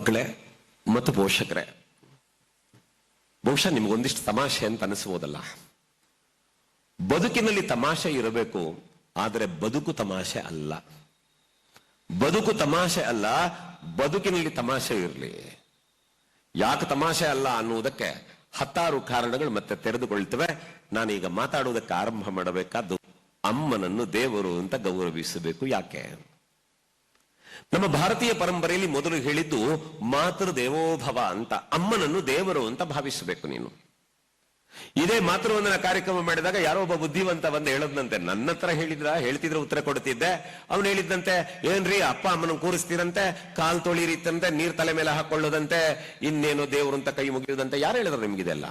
ಮಕ್ಕಳೇ ಮತ್ತು ಪೋಷಕರೇ, ಬಹುಶಃ ನಿಮ್ಗೊಂದಿಷ್ಟು ತಮಾಷೆ ಅಂತ ಅನಿಸ್ಬೋದಲ್ಲ. ಬದುಕಿನಲ್ಲಿ ತಮಾಷೆ ಇರಬೇಕು, ಆದರೆ ಬದುಕು ತಮಾಷೆ ಅಲ್ಲ. ಬದುಕು ತಮಾಷೆ ಅಲ್ಲ, ಬದುಕಿನಲ್ಲಿ ತಮಾಷೆ ಇರಲಿ. ಯಾಕೆ ತಮಾಷೆ ಅಲ್ಲ ಅನ್ನುವುದಕ್ಕೆ ಹತ್ತಾರು ಕಾರಣಗಳು ಮತ್ತೆ ತೆರೆದುಕೊಳ್ತವೆ. ನಾನೀಗ ಮಾತಾಡುವುದಕ್ಕೆ ಆರಂಭ ಮಾಡಬೇಕಾದ್ದು ಅಮ್ಮನನ್ನು ದೇವರು ಅಂತ ಗೌರವಿಸಬೇಕು. ಯಾಕೆ? ನಮ್ಮ ಭಾರತೀಯ ಪರಂಪರೆಯಲ್ಲಿ ಮೊದಲು ಹೇಳಿದ್ದು ಮಾತೃ ದೇವೋಭವ ಅಂತ. ಅಮ್ಮನನ್ನು ದೇವರು ಅಂತ ಭಾವಿಸಬೇಕು ನೀನು. ಇದೇ ಮಾತೃವಂದನ ಕಾರ್ಯಕ್ರಮ ಮಾಡಿದಾಗ ಯಾರೋ ಒಬ್ಬ ಬುದ್ಧಿವಂತ ಬಂದು ಹೇಳದ್ನಂತೆ. ನನ್ನ ಹತ್ರ ಹೇಳ್ತಿದ್ರೆ ಉತ್ತರ ಕೊಡ್ತಿದ್ದೆ. ಅವನು ಹೇಳಿದ್ದಂತೆ, ಏನ್ರಿ ಅಪ್ಪ ಅಮ್ಮನ ಕೂರಿಸ್ತೀರಂತೆ, ಕಾಲ್ ತೊಳಿರಿತ್ತಂತೆ, ನೀರ್ ತಲೆ ಮೇಲೆ ಹಾಕೊಳ್ಳೋದಂತೆ, ಇನ್ನೇನು ದೇವರು ಅಂತ ಕೈ ಮುಗಿಯೋದಂತೆ. ಯಾರು ಹೇಳಿದ್ರು ನಿಮ್ಗಿದೆಲ್ಲ?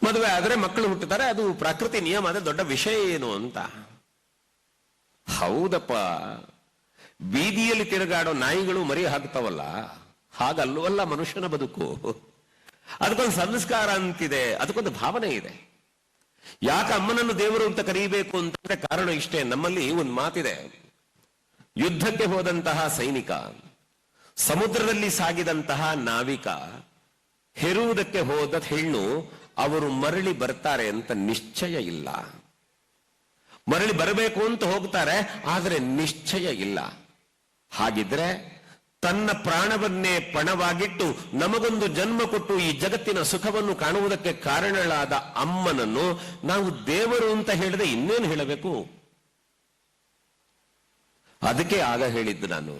ಮದುವೆ ಆದ್ರೆ ಮಕ್ಕಳು ಹುಟ್ಟುತ್ತಾರೆ, ಅದು ಪ್ರಕೃತಿ ನಿಯಮ, ಅದೇ ದೊಡ್ಡ ವಿಷಯ ಏನು ಅಂತ. ಹೌದಪ್ಪ, ಬೀದಿಯಲ್ಲಿ ತಿರುಗಾಡೋ ನಾಯಿಗಳು ಮರಿ ಹಾಕ್ತಾವಲ್ಲ, ಹಾಗಲ್ವಲ್ಲ ಮನುಷ್ಯನ ಬದುಕು. ಅದಕ್ಕೊಂದು ಸಂಸ್ಕಾರ ಅಂತಿದೆ, ಅದಕ್ಕೊಂದು ಭಾವನೆ ಇದೆ. ಯಾಕೆ ಅಮ್ಮನನ್ನು ದೇವರು ಅಂತ ಕರೀಬೇಕು ಅಂತಂದ್ರೆ ಕಾರಣ ಇಷ್ಟೇ. ನಮ್ಮಲ್ಲಿ ಒಂದು ಮಾತಿದೆ, ಯುದ್ಧಕ್ಕೆ ಹೋದಂತಹ ಸೈನಿಕ, ಸಮುದ್ರದಲ್ಲಿ ಸಾಗಿದಂತಹ ನಾವಿಕ, ಹೆರುವುದಕ್ಕೆ ಹೋದ ಹೆಣ್ಣು ಅವರು ಮರಳಿ ಬರ್ತಾರೆ ಅಂತ ನಿಶ್ಚಯ ಇಲ್ಲ. ಮರಳಿ ಬರಬೇಕು ಅಂತ ಹೋಗ್ತಾರೆ, ಆದರೆ ನಿಶ್ಚಯ ಇಲ್ಲ. ಹಾಗಿದ್ರೆ ತನ್ನ ಪ್ರಾಣವನ್ನೇ ಪಣವಾಗಿಟ್ಟು ನಮಗೊಂದು ಜನ್ಮ ಕೊಟ್ಟು ಈ ಜಗತ್ತಿನ ಸುಖವನ್ನು ಕಾಣುವುದಕ್ಕೆ ಕಾರಣಳಾದ ಅಮ್ಮನನ್ನು ನಾವು ದೇವರು ಅಂತ ಹೇಳಿದ್ರೆ ಇನ್ನೇನು ಹೇಳಬೇಕು? ಅದಕ್ಕೆ ಆಗ ಹೇಳಿದ್ದು ನಾನು,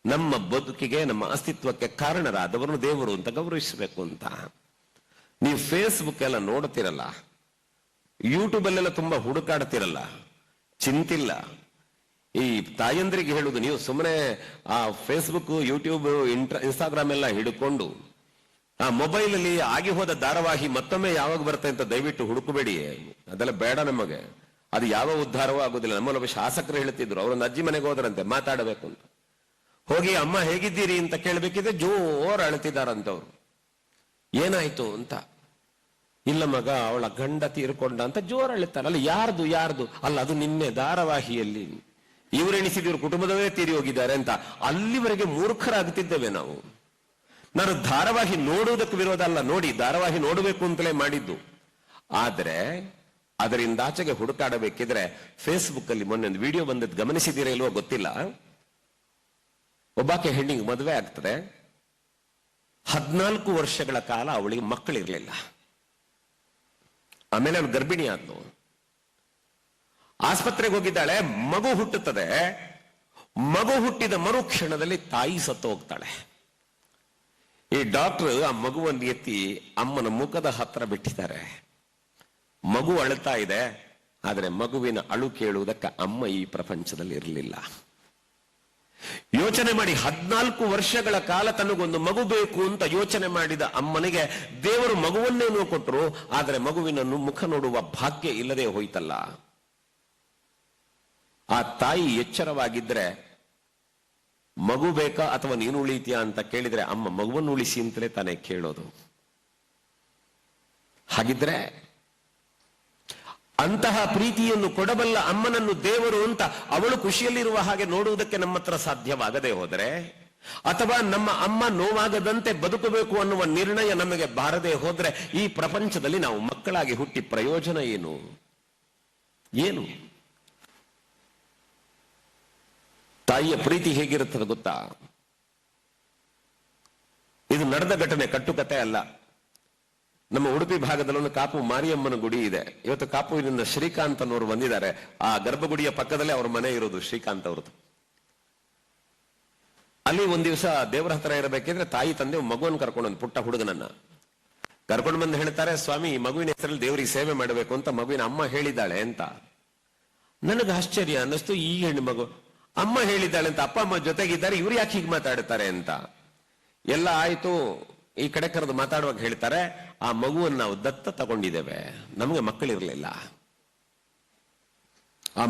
ನಮ್ಮ ಬದುಕಿಗೆ, ನಮ್ಮ ಅಸ್ತಿತ್ವಕ್ಕೆ ಕಾರಣರಾದವರನ್ನು ದೇವರು ಅಂತ ಗೌರವಿಸಬೇಕು ಅಂತ. ನೀವು ಫೇಸ್ಬುಕ್ ಎಲ್ಲ ನೋಡ್ತಿರಲ್ಲ, ಯೂಟ್ಯೂಬ್ ಅಲ್ಲೆಲ್ಲ ತುಂಬಾ ಹುಡುಕಾಡ್ತಿರಲ್ಲ, ಚಿಂತಿಲ್ಲ. ಈ ತಾಯಂದ್ರಿಗೆ ಹೇಳುದು, ನೀವು ಸುಮ್ಮನೆ ಆ ಫೇಸ್ಬುಕ್, ಯೂಟ್ಯೂಬ್, ಇನ್ಸ್ಟಾಗ್ರಾಮ್ ಎಲ್ಲ ಹಿಡ್ಕೊಂಡು ಆ ಮೊಬೈಲ್ ಅಲ್ಲಿ ಆಗಿ ಹೋದ ಧಾರಾವಾಹಿ ಮತ್ತೊಮ್ಮೆ ಯಾವಾಗ ಬರುತ್ತೆ ಅಂತ ದಯವಿಟ್ಟು ಹುಡುಕಬೇಡಿ. ಅದೆಲ್ಲ ಬೇಡ ನಮಗೆ. ಅದು ಯಾವ ಉದ್ಧಾರವೂ ಆಗೋದಿಲ್ಲ. ನಮ್ಮಲ್ಲೊಬ್ಬ ಶಾಸಕರು ಹೇಳ್ತಿದ್ರು, ಅವರೊಂದು ಅಜ್ಜಿ ಮನೆಗೆ ಹೋದ್ರಂತೆ ಮಾತಾಡಬೇಕು ಅಂತ. ಹೋಗಿ ಅಮ್ಮ ಹೇಗಿದ್ದೀರಿ ಅಂತ ಕೇಳಬೇಕಿದ್ರೆ ಜೋರ್ ಅಳ್ತಿದಾರಂತವ್ರು. ಏನಾಯ್ತು ಅಂತ. ಇಲ್ಲ ಮಗ, ಅವಳ ಗಂಡ ತೀರ್ಕೊಂಡ ಅಂತ ಜೋರ್ ಅಳ್ತಾರಲ್ಲ. ಯಾರ್ದು? ಅಲ್ಲ, ಅದು ನಿನ್ನೆ ಧಾರಾವಾಹಿಯಲ್ಲಿ ಇವರೆಣಿಸಿದ್ರು ಕುಟುಂಬದವೇ ತೀರಿ ಹೋಗಿದ್ದಾರೆ ಅಂತ. ಅಲ್ಲಿವರೆಗೆ ಮೂರ್ಖರಾಗುತ್ತಿದ್ದೇವೆ ನಾವು. ನಾನು ಧಾರಾವಾಹಿ ನೋಡುವುದಕ್ಕೆ ವಿರೋಧ ಅಲ್ಲ, ನೋಡಿ, ಧಾರಾವಾಹಿ ನೋಡಬೇಕು ಅಂತಲೇ ಮಾಡಿದ್ದು. ಆದ್ರೆ ಅದರಿಂದ ಆಚೆಗೆ ಹುಡುಕಾಡಬೇಕಿದ್ರೆ ಫೇಸ್ಬುಕ್ ಅಲ್ಲಿ ಮೊನ್ನೆ ಒಂದು ವಿಡಿಯೋ ಬಂದದ್ದು ಗಮನಿಸಿದ್ದೀರಾ ಇಲ್ವೋ ಗೊತ್ತಿಲ್ಲ. ಒಬ್ಬಾಕೆ ಹೆಣ್ಣಿಗೆ ಮದುವೆ ಆಗ್ತದೆ, 14 ವರ್ಷಗಳ ಕಾಲ ಅವಳಿಗೆ ಮಕ್ಕಳಿರ್ಲಿಲ್ಲ. ಆಮೇಲೆ ಅವಳು ಗರ್ಭಿಣಿ ಆದ್ಲು, ಆಸ್ಪತ್ರೆಗೆ ಹೋಗಿದ್ದಾಳೆ, ಮಗು ಹುಟ್ಟುತ್ತದೆ. ಮಗು ಹುಟ್ಟಿದ ಮರುಕ್ಷಣದಲ್ಲಿ ತಾಯಿ ಸತ್ತು ಹೋಗ್ತಾಳೆ. ಈ ಡಾಕ್ಟರ್ ಆ ಮಗುವನ್ನು ಎತ್ತಿ ಅಮ್ಮನ ಮುಖದ ಹತ್ರ ಬಿಟ್ಟಿದ್ದಾರೆ. ಮಗು ಅಳುತ್ತಾ ಇದೆ, ಆದರೆ ಮಗುವಿನ ಅಳು ಕೇಳುವುದಕ್ಕೆ ಅಮ್ಮ ಈ ಪ್ರಪಂಚದಲ್ಲಿ ಇರಲಿಲ್ಲ. ಯೋಚನೆ ಮಾಡಿ, 14 ವರ್ಷಗಳ ಕಾಲ ತನಗೊಂದು ಮಗು ಬೇಕು ಅಂತ ಯೋಚನೆ ಮಾಡಿದ ಅಮ್ಮನಿಗೆ ದೇವರು ಮಗುವನ್ನೇನೋ ಕೊಟ್ಟರು, ಆದರೆ ಮಗುವಿನ ಮುಖ ನೋಡುವ ಭಾಗ್ಯ ಇಲ್ಲದೆ ಹೋಯ್ತಲ್ಲ. ಆ ತಾಯಿ ಎಚ್ಚರವಾಗಿದ್ರೆ, ಮಗು ಬೇಕಾ ಅಥವಾ ನೀನು ಉಳಿತೀಯಾ ಅಂತ ಕೇಳಿದ್ರೆ ಅಮ್ಮ ಮಗುವನ್ನು ಉಳಿಸಿ ಅಂತಲೇ ತಾನೇ ಕೇಳೋದು. ಹಾಗಿದ್ರೆ ಅಂತಹ ಪ್ರೀತಿಯನ್ನು ಕೊಡಬಲ್ಲ ಅಮ್ಮನನ್ನು ದೇವರು ಅಂತ ಅವಳು ಖುಷಿಯಲ್ಲಿರುವ ಹಾಗೆ ನೋಡುವುದಕ್ಕೆ ನಮ್ಮ ಹತ್ರ ಸಾಧ್ಯವಾಗದೆ ಹೋದರೆ, ಅಥವಾ ನಮ್ಮ ಅಮ್ಮ ನೋವಾಗದಂತೆ ಬದುಕಬೇಕು ಅನ್ನುವ ನಿರ್ಣಯ ನಮಗೆ ಬಾರದೆ ಹೋದ್ರೆ, ಈ ಪ್ರಪಂಚದಲ್ಲಿ ನಾವು ಮಕ್ಕಳಾಗಿ ಹುಟ್ಟಿ ಪ್ರಯೋಜನ ಏನು? ತಾಯಿಯ ಪ್ರೀತಿ ಹೇಗಿರುತ್ತದೆ ಗೊತ್ತಾ? ಇದು ನಡೆದ ಘಟನೆ, ಕಟ್ಟುಕತೆ ಅಲ್ಲ. ನಮ್ಮ ಉಡುಪಿ ಭಾಗದಲ್ಲಿ ಒಂದು ಕಾಪು ಮಾರಿಯಮ್ಮನ ಗುಡಿ ಇದೆ. ಇವತ್ತು ಕಾಪುವಿನಿಂದ ಶ್ರೀಕಾಂತ್ ಅನ್ನೋರು ಬಂದಿದ್ದಾರೆ. ಆ ಗರ್ಭಗುಡಿಯ ಪಕ್ಕದಲ್ಲೇ ಅವ್ರ ಮನೆ ಇರೋದು, ಶ್ರೀಕಾಂತ್ ಅವ್ರದ್ದು. ಅಲ್ಲಿ ಒಂದ್ ದಿವಸ ದೇವರ ಹತ್ರ ಇರಬೇಕಿದ್ರೆ ತಾಯಿ ತಂದೆ ಮಗುವನ್ನು ಕರ್ಕೊಂಡು, ಪುಟ್ಟ ಹುಡುಗನನ್ನ ಕರ್ಕೊಂಡು ಬಂದು ಹೇಳ್ತಾರೆ, ಸ್ವಾಮಿ ಈ ಮಗುವಿನ ಹೆಸರಲ್ಲಿ ದೇವರಿಗೆ ಸೇವೆ ಮಾಡಬೇಕು ಅಂತ ಮಗುವಿನ ಅಮ್ಮ ಹೇಳಿದ್ದಾಳೆ ಅಂತ. ನನಗೆ ಆಶ್ಚರ್ಯ ಅನ್ನಿಸ್ತು. ಈ ಹೆಣ್ಣು ಮಗು ಅಮ್ಮ ಹೇಳಿದ್ದಾಳೆ ಅಂತ, ಅಪ್ಪ ಅಮ್ಮ ಜೊತೆಗಿದ್ದಾರೆ, ಇವ್ರು ಯಾಕೆ ಹೀಗೆ ಮಾತಾಡ್ತಾರೆ ಅಂತ. ಎಲ್ಲ ಆಯ್ತು, ಈ ಕಡೆ ಕರೆದು ಮಾತಾಡುವಾಗ ಹೇಳ್ತಾರೆ, ಆ ಮಗುವನ್ನು ನಾವು ದತ್ತ ತಗೊಂಡಿದ್ದೇವೆ, ನಮಗೆ ಮಕ್ಕಳಿರಲಿಲ್ಲ. ಆ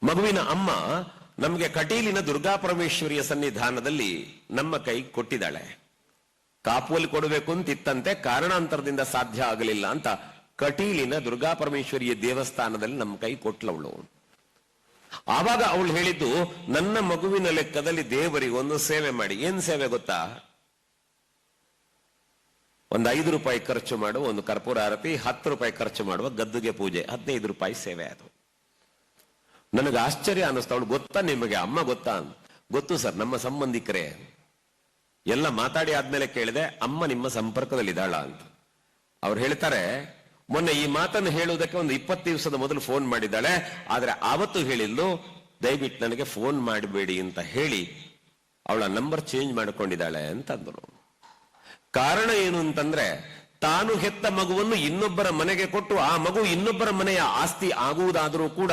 ಮಗುವಿನ ಅಮ್ಮ ನಮಗೆ ಕಟೀಲಿನ ದುರ್ಗಾ ಪರಮೇಶ್ವರಿಯ ಸನ್ನಿಧಾನದಲ್ಲಿ ನಮ್ಮ ಕೈ ಕೊಟ್ಟಿದ್ದಾಳೆ. ಕಾಪುವಲ್ಲಿ ಕೊಡಬೇಕು ಅಂತ ಇತ್ತಂತೆ, ಕಾರಣಾಂತರದಿಂದ ಸಾಧ್ಯ ಆಗಲಿಲ್ಲ ಅಂತ ಕಟೀಲಿನ ದುರ್ಗಾ ಪರಮೇಶ್ವರಿಯ ದೇವಸ್ಥಾನದಲ್ಲಿ ನಮ್ಮ ಕೈ ಕೊಟ್ಲವಳು. ಆವಾಗ ಅವಳು ಹೇಳಿದ್ದು, ನನ್ನ ಮಗುವಿನ ಲೆಕ್ಕದಲ್ಲಿ ದೇವರಿಗೆ ಒಂದು ಸೇವೆ ಮಾಡಿ. ಏನ್ ಸೇವೆ ಗೊತ್ತಾ? ಒಂದು 5 ರೂಪಾಯಿ ಖರ್ಚು ಮಾಡುವ ಒಂದು ಕರ್ಪೂರ ಆರತಿ, 10 ರೂಪಾಯಿ ಖರ್ಚು ಮಾಡುವ ಗದ್ದುಗೆ ಪೂಜೆ, 15 ರೂಪಾಯಿ ಸೇವೆ. ಅದು ನನಗೆ ಆಶ್ಚರ್ಯ ಅನ್ನಿಸ್ತಾ. ಅವಳು ಗೊತ್ತಾ ನಿಮಗೆ ಅಮ್ಮ ಗೊತ್ತಾ? ಗೊತ್ತು ಸರ್, ನಮ್ಮ ಸಂಬಂಧಿಕರೇ. ಎಲ್ಲ ಮಾತಾಡಿ ಆದ್ಮೇಲೆ ಕೇಳಿದೆ, ಅಮ್ಮ ನಿಮ್ಮ ಸಂಪರ್ಕದಲ್ಲಿದ್ದಾಳ ಅಂತ. ಅವ್ರು ಹೇಳ್ತಾರೆ, ಮೊನ್ನೆ ಈ ಮಾತನ್ನು ಹೇಳುವುದಕ್ಕೆ ಒಂದು 20 ದಿವಸದ ಮೊದಲು ಫೋನ್ ಮಾಡಿದ್ದಾಳೆ, ಆದ್ರೆ ಆವತ್ತು ಹೇಳಿದ್ಲು ದಯವಿಟ್ಟು ನನಗೆ ಫೋನ್ ಮಾಡಬೇಡಿ ಅಂತ ಹೇಳಿ ಅವಳ ನಂಬರ್ ಚೇಂಜ್ ಮಾಡಿಕೊಂಡಿದ್ದಾಳೆ ಅಂತಂದ್ರು. ಕಾರಣ ಏನು ಅಂತಂದ್ರೆ, ತಾನು ಹೆತ್ತ ಮಗುವನ್ನು ಇನ್ನೊಬ್ಬರ ಮನೆಗೆ ಕೊಟ್ಟು ಆ ಮಗು ಇನ್ನೊಬ್ಬರ ಮನೆಯ ಆಸ್ತಿ ಆಗುವುದಾದರೂ ಕೂಡ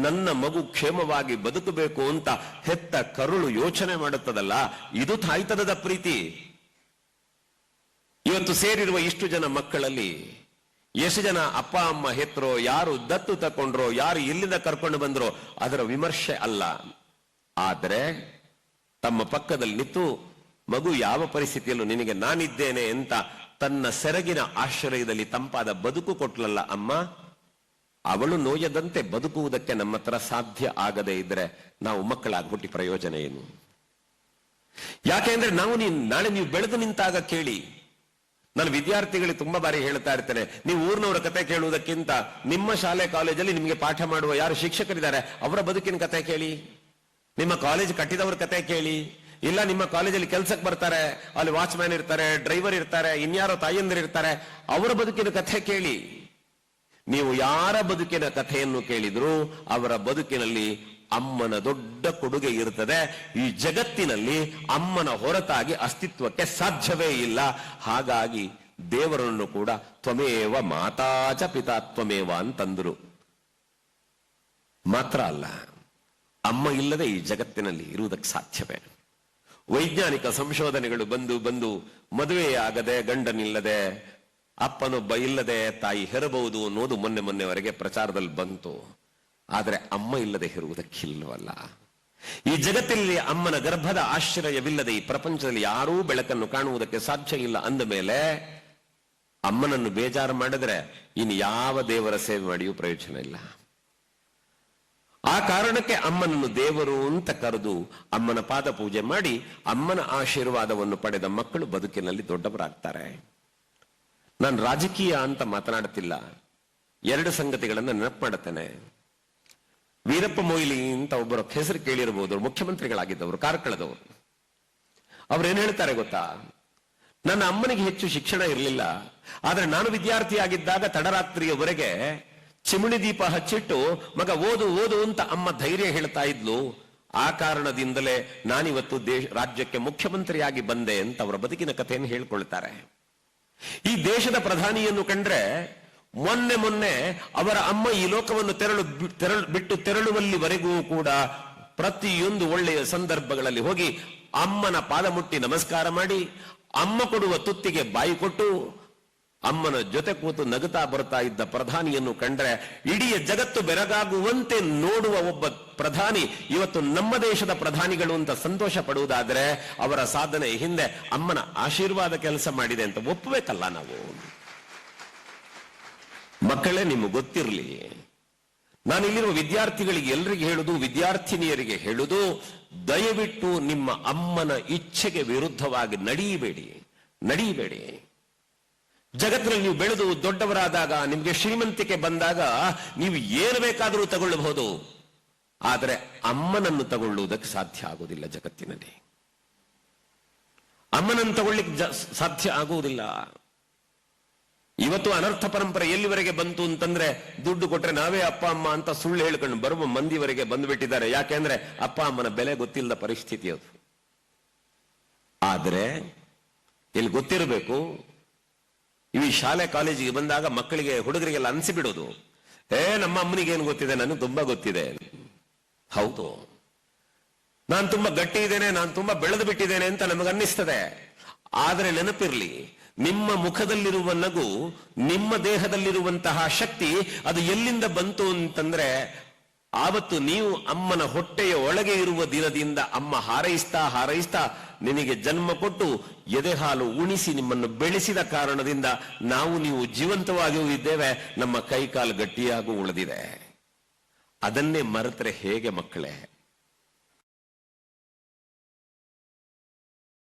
ನನ್ನ ಮಗು ಕ್ಷೇಮವಾಗಿ ಬದುಕಬೇಕು ಅಂತ ಹೆತ್ತ ಕರುಳು ಯೋಚನೆ ಮಾಡುತ್ತದಲ್ಲ, ಇದು ತಾಯ್ತನದ ಪ್ರೀತಿ. ಇವತ್ತು ಸೇರಿರುವ ಇಷ್ಟು ಜನ ಮಕ್ಕಳಲ್ಲಿ ಎಷ್ಟು ಜನ ಅಪ್ಪ ಅಮ್ಮ ಹೆತ್ತರೋ, ಯಾರು ದತ್ತು ತಕೊಂಡ್ರೋ, ಯಾರು ಎಲ್ಲಿಂದ ಕರ್ಕೊಂಡು ಬಂದ್ರೋ ಅದರ ವಿಮರ್ಶೆ ಅಲ್ಲ. ಆದರೆ ತಮ್ಮ ಪಕ್ಕದಲ್ಲಿ ನಿಂತು ಮಗು ಯಾವ ಪರಿಸ್ಥಿತಿಯಲ್ಲೂ ನಿನಗೆ ನಾನಿದ್ದೇನೆ ಅಂತ ತನ್ನ ಸೆರಗಿನ ಆಶ್ರಯದಲ್ಲಿ ತಂಪಾದ ಬದುಕು ಕೊಟ್ಲಲ್ಲ ಅಮ್ಮ, ಅವಳು ನೋಯದಂತೆ ಬದುಕುವುದಕ್ಕೆ ನಮ್ಮ ಹತ್ರ ಸಾಧ್ಯ ಆಗದೇ ಇದ್ರೆ ನಾವು ಮಕ್ಕಳಾಗಿ ಹುಟ್ಟಿ ಪ್ರಯೋಜನ ಏನು? ಯಾಕೆಂದ್ರೆ ನಾಳೆ ನೀವು ಬೆಳೆದು ನಿಂತಾಗ ಕೇಳಿ. ನಾನು ವಿದ್ಯಾರ್ಥಿಗಳಿಗೆ ತುಂಬಾ ಬಾರಿ ಹೇಳ್ತಾ ಇರ್ತೇನೆ, ನೀವು ಊರಿನವರ ಕತೆ ಕೇಳುವುದಕ್ಕಿಂತ ನಿಮ್ಮ ಶಾಲೆ ಕಾಲೇಜಲ್ಲಿ ನಿಮಗೆ ಪಾಠ ಮಾಡುವ ಯಾರು ಶಿಕ್ಷಕರಿದ್ದಾರೆ ಅವರ ಬದುಕಿನ ಕತೆ ಕೇಳಿ, ನಿಮ್ಮ ಕಾಲೇಜ್ ಕಟ್ಟಿದವರ ಕತೆ ಕೇಳಿ. ಇಲ್ಲ ನಿಮ್ಮ ಕಾಲೇಜಲ್ಲಿ ಕೆಲಸಕ್ಕೆ ಬರ್ತಾರೆ, ಅಲ್ಲಿ ವಾಚ್ಮ್ಯಾನ್ ಇರ್ತಾರೆ, ಡ್ರೈವರ್ ಇರ್ತಾರೆ, ಇನ್ಯಾರೋ ತಾಯಂದಿರು ಇರ್ತಾರೆ, ಅವರ ಬದುಕಿನ ಕಥೆ ಕೇಳಿ. ನೀವು ಯಾರ ಬದುಕಿನ ಕಥೆಯನ್ನು ಕೇಳಿದ್ರು ಅವರ ಬದುಕಿನಲ್ಲಿ ಅಮ್ಮನ ದೊಡ್ಡ ಕೊಡುಗೆ ಇರುತ್ತದೆ. ಈ ಜಗತ್ತಿನಲ್ಲಿ ಅಮ್ಮನ ಹೊರತಾಗಿ ಅಸ್ತಿತ್ವಕ್ಕೆ ಸಾಧ್ಯವೇ ಇಲ್ಲ. ಹಾಗಾಗಿ ದೇವರನ್ನು ಕೂಡ ತ್ವಮೇವ ಮಾತಾಚ ಪಿತಾ ತ್ವಮೇವ ಅಂತಂದ್ರು. ಮಾತ್ರ ಅಲ್ಲ, ಅಮ್ಮ ಇಲ್ಲದೆ ಈ ಜಗತ್ತಿನಲ್ಲಿ ಇರುವುದಕ್ಕೆ ಸಾಧ್ಯವೇ? ವೈಜ್ಞಾನಿಕ ಸಂಶೋಧನೆಗಳು ಬಂದು ಮದುವೆಯಾಗದೆ, ಗಂಡನಿಲ್ಲದೆ, ಅಪ್ಪನೊಬ್ಬ ಇಲ್ಲದೆ ತಾಯಿ ಹೆರಬಹುದು ಅನ್ನೋದು ಮೊನ್ನೆವರೆಗೆ ಪ್ರಚಾರದಲ್ಲಿ ಬಂತು. ಆದರೆ ಅಮ್ಮ ಇಲ್ಲದೆ ಇರುವುದಕ್ಕಿಲ್ವಲ್ಲ. ಈ ಜಗತ್ತಿನಲ್ಲಿ ಅಮ್ಮನ ಗರ್ಭದ ಆಶ್ರಯವಿಲ್ಲದೆ ಈ ಪ್ರಪಂಚದಲ್ಲಿ ಯಾರೂ ಬೆಳಕನ್ನು ಕಾಣುವುದಕ್ಕೆ ಸಾಧ್ಯ ಇಲ್ಲ. ಅಂದ ಮೇಲೆ ಅಮ್ಮನನ್ನು ಬೇಜಾರು ಮಾಡಿದ್ರೆ ಇನ್ನು ಯಾವ ದೇವರ ಸೇವೆ ಮಾಡಿಯೂ ಪ್ರಯೋಜನ ಇಲ್ಲ. ಆ ಕಾರಣಕ್ಕೆ ಅಮ್ಮನನ್ನು ದೇವರು ಅಂತ ಕರೆದು ಅಮ್ಮನ ಪಾದ ಪೂಜೆ ಮಾಡಿ ಅಮ್ಮನ ಆಶೀರ್ವಾದವನ್ನು ಪಡೆದ ಮಕ್ಕಳು ಬದುಕಿನಲ್ಲಿ ದೊಡ್ಡವರಾಗ್ತಾರೆ. ನಾನು ರಾಜಕೀಯ ಅಂತ ಮಾತನಾಡುತ್ತಿಲ್ಲ, 2 ಸಂಗತಿಗಳನ್ನು ನೆನಪು ಮಾಡುತ್ತೇನೆ. ವೀರಪ್ಪ ಮೊಯ್ಲಿ ಅಂತ ಒಬ್ಬರ ಹೆಸರು ಕೇಳಿರಬಹುದು, ಮುಖ್ಯಮಂತ್ರಿಗಳಾಗಿದ್ದವರು, ಕಾರ್ಕಳದವರು. ಅವ್ರೇನ್ ಹೇಳ್ತಾರೆ ಗೊತ್ತಾ? ನನ್ನ ಅಮ್ಮನಿಗೆ ಹೆಚ್ಚು ಶಿಕ್ಷಣ ಇರಲಿಲ್ಲ, ಆದ್ರೆ ನಾನು ವಿದ್ಯಾರ್ಥಿಯಾಗಿದ್ದಾಗ ತಡರಾತ್ರಿಯವರೆಗೆ ಚಿಮಣಿ ದೀಪ ಹಚ್ಚಿಟ್ಟು ಮಗ ಓದು ಓದು ಅಂತ ಅಮ್ಮ ಧೈರ್ಯ ಹೇಳ್ತಾ ಇದ್ಲು. ಆ ಕಾರಣದಿಂದಲೇ ನಾನಿವತ್ತು ರಾಜ್ಯಕ್ಕೆ ಮುಖ್ಯಮಂತ್ರಿಯಾಗಿ ಬಂದೆ ಅಂತ ಅವರ ಬದುಕಿನ ಕಥೆಯನ್ನು ಹೇಳ್ಕೊಳ್ತಾರೆ. ಈ ದೇಶದ ಪ್ರಧಾನಿಯನ್ನು ಕಂಡ್ರೆ ಮೊನ್ನೆ ಅವರ ಅಮ್ಮ ಈ ಲೋಕವನ್ನು ಬಿಟ್ಟು ತೆರಳುವಲ್ಲಿವರೆಗೂ ಕೂಡ ಪ್ರತಿಯೊಂದು ಒಳ್ಳೆಯ ಸಂದರ್ಭಗಳಲ್ಲಿ ಹೋಗಿ ಅಮ್ಮನ ಪಾದ ಮುಟ್ಟಿ ನಮಸ್ಕಾರ ಮಾಡಿ, ಅಮ್ಮ ಕೊಡುವ ತುತ್ತಿಗೆ ಬಾಯಿ ಕೊಟ್ಟು ಅಮ್ಮನ ಜೊತೆ ಕೂತು ನಗುತ್ತಾ ಬರ್ತಾ ಇದ್ದ ಪ್ರಧಾನಿಯನ್ನು ಕಂಡ್ರೆ ಇಡೀ ಜಗತ್ತು ಬೆರಗಾಗುವಂತೆ ನೋಡುವ ಒಬ್ಬ ಪ್ರಧಾನಿ ಇವತ್ತು ನಮ್ಮ ದೇಶದ ಪ್ರಧಾನಿಗಳು ಅಂತ ಸಂತೋಷ ಪಡುವುದಾದ್ರೆ ಅವರ ಸಾಧನೆ ಹಿಂದೆ ಅಮ್ಮನ ಆಶೀರ್ವಾದ ಕೆಲಸ ಮಾಡಿದೆ ಅಂತ ಒಪ್ಪಬೇಕಲ್ಲ ನಾವು. ಮಕ್ಕಳೇ, ನಿಮಗೆ ಗೊತ್ತಿರಲಿ, ನಾನಿಲ್ಲಿರುವ ವಿದ್ಯಾರ್ಥಿಗಳಿಗೆ ಎಲ್ರಿಗೆ ಹೇಳುದು, ವಿದ್ಯಾರ್ಥಿನಿಯರಿಗೆ ಹೇಳುದು, ದಯವಿಟ್ಟು ನಿಮ್ಮ ಅಮ್ಮನ ಇಚ್ಛೆಗೆ ವಿರುದ್ಧವಾಗಿ ನಡೀಬೇಡಿ. ಜಗತ್ತಿನಲ್ಲಿ ನೀವು ಬೆಳೆದು ದೊಡ್ಡವರಾದಾಗ, ನಿಮಗೆ ಶ್ರೀಮಂತಿಕೆ ಬಂದಾಗ ನೀವು ಏನು ಬೇಕಾದರೂ ತಗೊಳ್ಳಬಹುದು, ಆದರೆ ಅಮ್ಮನನ್ನು ತಗೊಳ್ಳುವುದಕ್ಕೆ ಸಾಧ್ಯ ಆಗುವುದಿಲ್ಲ. ಜಗತ್ತಿನಲ್ಲಿ ಅಮ್ಮನನ್ನು ತಗೊಳ್ಳಿಕ್ಕೆ ಸಾಧ್ಯ ಆಗುವುದಿಲ್ಲ. ಇವತ್ತು ಅನರ್ಥ ಪರಂಪರೆ ಎಲ್ಲಿವರೆಗೆ ಬಂತು ಅಂತಂದ್ರೆ, ದುಡ್ಡು ಕೊಟ್ರೆ ನಾವೇ ಅಪ್ಪ ಅಮ್ಮ ಅಂತ ಸುಳ್ಳು ಹೇಳ್ಕೊಂಡು ಬರುವ ಮಂದಿವರೆಗೆ ಬಂದುಬಿಟ್ಟಿದ್ದಾರೆ. ಯಾಕೆಂದ್ರೆ ಅಪ್ಪ ಅಮ್ಮನ ಬೆಲೆ ಗೊತ್ತಿಲ್ಲದ ಪರಿಸ್ಥಿತಿ ಅದು. ಆದ್ರೆ ಇಲ್ಲಿ ಗೊತ್ತಿರಬೇಕು, ಇವು ಶಾಲೆ ಕಾಲೇಜಿಗೆ ಬಂದಾಗ ಮಕ್ಕಳಿಗೆ, ಹುಡುಗರಿಗೆಲ್ಲ ಅನ್ಸಿಬಿಡೋದು, ನಮ್ಮ ಅಮ್ಮನಿಗೆ ಏನು ಗೊತ್ತಿದೆ, ನನಗೆ ತುಂಬಾ ಗೊತ್ತಿದೆ. ಹೌದು, ನಾನು ತುಂಬಾ ಗಟ್ಟಿ ಇದ್ದೇನೆ, ನಾನು ತುಂಬಾ ಬೆಳೆದು ಬಿಟ್ಟಿದ್ದೇನೆ ಅಂತ ನಮಗನ್ನಿಸ್ತದೆ. ಆದರೆ ನೆನಪಿರ್ಲಿ, ನಿಮ್ಮ ಮುಖದಲ್ಲಿರುವ ನಗು, ನಿಮ್ಮ ದೇಹದಲ್ಲಿರುವಂತಹ ಶಕ್ತಿ ಅದು ಎಲ್ಲಿಂದ ಬಂತು ಅಂತಂದ್ರೆ, ಆವತ್ತು ನೀವು ಅಮ್ಮನ ಹೊಟ್ಟೆಯ ಒಳಗೆ ಇರುವ ದಿನದಿಂದ ಅಮ್ಮ ಹಾರೈಸ್ತಾ ನಿನಗೆ ಜನ್ಮ ಕೊಟ್ಟು ಎದೆ ಹಾಲು ಉಣಿಸಿ ನಿಮ್ಮನ್ನು ಬೆಳೆಸಿದ ಕಾರಣದಿಂದ ನೀವು ಜೀವಂತವಾಗಿಯೂ ಇದ್ದೇವೆ, ನಮ್ಮ ಕೈಕಾಲು ಗಟ್ಟಿಯಾಗೂ ಉಳಿದಿದೆ. ಅದನ್ನೇ ಮರೆತರೆ ಹೇಗೆ ಮಕ್ಕಳೇ?